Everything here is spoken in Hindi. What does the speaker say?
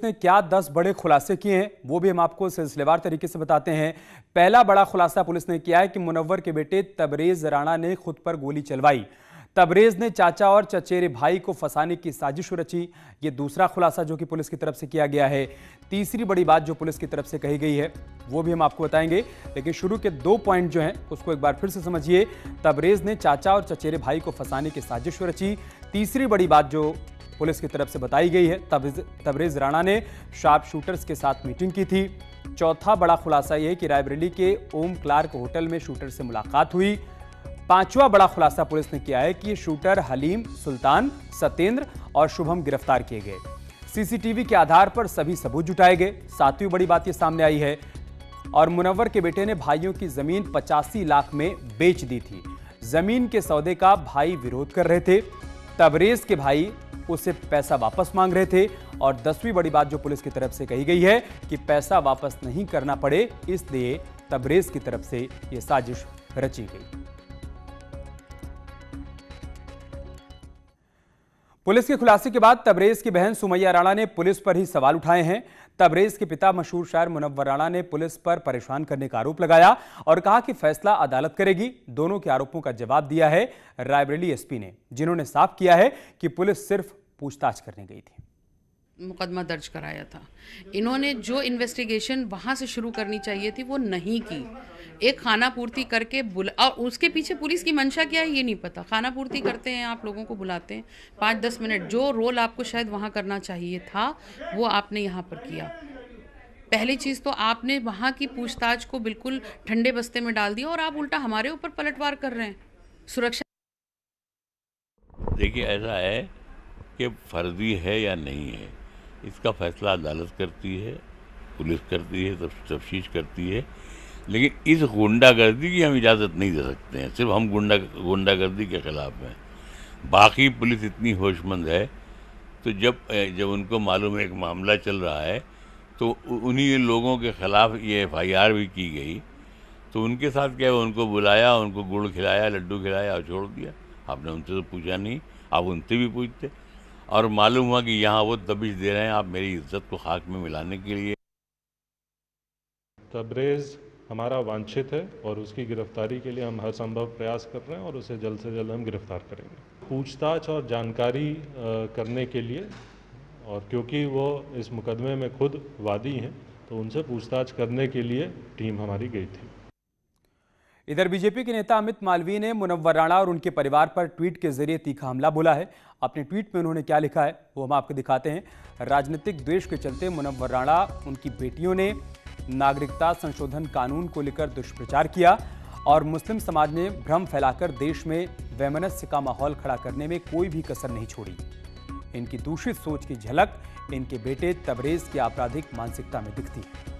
पुलिस ने क्या 10 बड़े खुलासे किए हैं वो भी हम आपको सिलसिलेवार तरीके से बताते हैं। पहला बड़ा खुलासा पुलिस ने किया है कि मुनव्वर के बेटे तबरेज राणा ने खुद पर गोली चलवाई। तबरेज ने चाचा और चचेरे भाई को फंसाने की साजिश रची। ये दूसरा खुलासा जो कि पुलिस की तरफ से किया गया है। तीसरी बड़ी बात जो पुलिस की तरफ से कही गई है वो भी हम आपको बताएंगे, लेकिन शुरू के 2 पॉइंट जो हैं उसको एक बार फिर से समझिए। तबरेज ने चाचा और चचेरे भाई को फंसाने की साजिश रची। तीसरी बड़ी बात जो पुलिस की तरफ से बताई गई है, तबरेज राणा ने शार्प शूटर्स के साथ मीटिंग की थी। चौथा बड़ा खुलासा यह कि रायबरेली के ओम क्लार्क होटल में शूटर से मुलाकात हुई। पांचवा बड़ा खुलासा पुलिस ने किया है कि शूटर हलीम, सुल्तान, सत्येंद्र और शुभम गिरफ्तार किए गए। सीसीटीवी के आधार पर सभी सबूत जुटाए गए। सातवीं बड़ी बात यह सामने आई है और मुनव्वर के बेटे ने भाइयों की जमीन 85 लाख में बेच दी थी। जमीन के सौदे का भाई विरोध कर रहे थे। तबरेज के भाई उससे पैसा वापस मांग रहे थे। और 10वीं बड़ी बात जो पुलिस की तरफ से कही गई है कि पैसा वापस नहीं करना पड़े, इसलिए तबरेज की तरफ से यह साजिश रची गई। पुलिस के खुलासे के बाद तबरेज की बहन सुमैया राणा ने पुलिस पर ही सवाल उठाए हैं। तबरेज के पिता मशहूर शायर मुनव्वर राणा ने पुलिस पर परेशान करने का आरोप लगाया और कहा कि फैसला अदालत करेगी। दोनों के आरोपों का जवाब दिया है रायबरेली एसपी ने, जिन्होंने साफ किया है कि पुलिस सिर्फ पूछताछ करने गई थी। मुकदमा दर्ज कराया था। इन्होंने जो इन्वेस्टिगेशन वहाँ से शुरू करनी चाहिए थी वो नहीं की। एक खाना पूर्ति करके और उसके पीछे पुलिस की मंशा क्या है ये नहीं पता। खाना पूर्ति करते हैं, आप लोगों को बुलाते हैं 5-10 मिनट, जो रोल आपको शायद वहाँ करना चाहिए था वो आपने यहाँ पर किया। पहली चीज़ तो आपने वहाँ की पूछताछ को बिल्कुल ठंडे बस्ते में डाल दिया और आप उल्टा हमारे ऊपर पलटवार कर रहे हैं। सुरक्षा देखिए, ऐसा है कि फर्जी है या नहीं है इसका फैसला अदालत करती है, पुलिस करती है, तफ्तीश करती है। लेकिन इस गुंडागर्दी की हम इजाज़त नहीं दे सकते हैं। सिर्फ हम गुंडागर्दी के ख़िलाफ़ हैं। बाकी पुलिस इतनी होशमंद है तो जब उनको मालूम है एक मामला चल रहा है तो उन्हीं लोगों के ख़िलाफ़ ये FIR भी की गई। तो उनके साथ क्या है, उनको बुलाया, उनको गुड़ खिलाया, लड्डू खिलाया और छोड़ दिया। आपने उनसे तो पूछा नहीं, आप उनसे भी पूछते। और मालूम हुआ कि यहाँ वो दबिश दे रहे हैं आप मेरी इज्जत को खाक में मिलाने के लिए। तबरेज हमारा वांछित है और उसकी गिरफ्तारी के लिए हम हर संभव प्रयास कर रहे हैं और उसे जल्द से जल्द हम गिरफ्तार करेंगे। पूछताछ और जानकारी करने के लिए, और क्योंकि वो इस मुकदमे में खुद वादी हैं तो उनसे पूछताछ करने के लिए टीम हमारी गई थी। इधर बीजेपी के नेता अमित मालवीय ने मुनव्वर राणा और उनके परिवार पर ट्वीट के जरिए तीखा हमला बोला है। अपने ट्वीट में उन्होंने क्या लिखा है वो हम आपको दिखाते हैं। राजनीतिक द्वेष के चलते मुनव्वर राणा, उनकी बेटियों ने नागरिकता संशोधन कानून को लेकर दुष्प्रचार किया और मुस्लिम समाज ने भ्रम फैलाकर देश में वैमनस्य का माहौल खड़ा करने में कोई भी कसर नहीं छोड़ी। इनकी दूषित सोच की झलक इनके बेटे तबरेज की आपराधिक मानसिकता में दिखती है।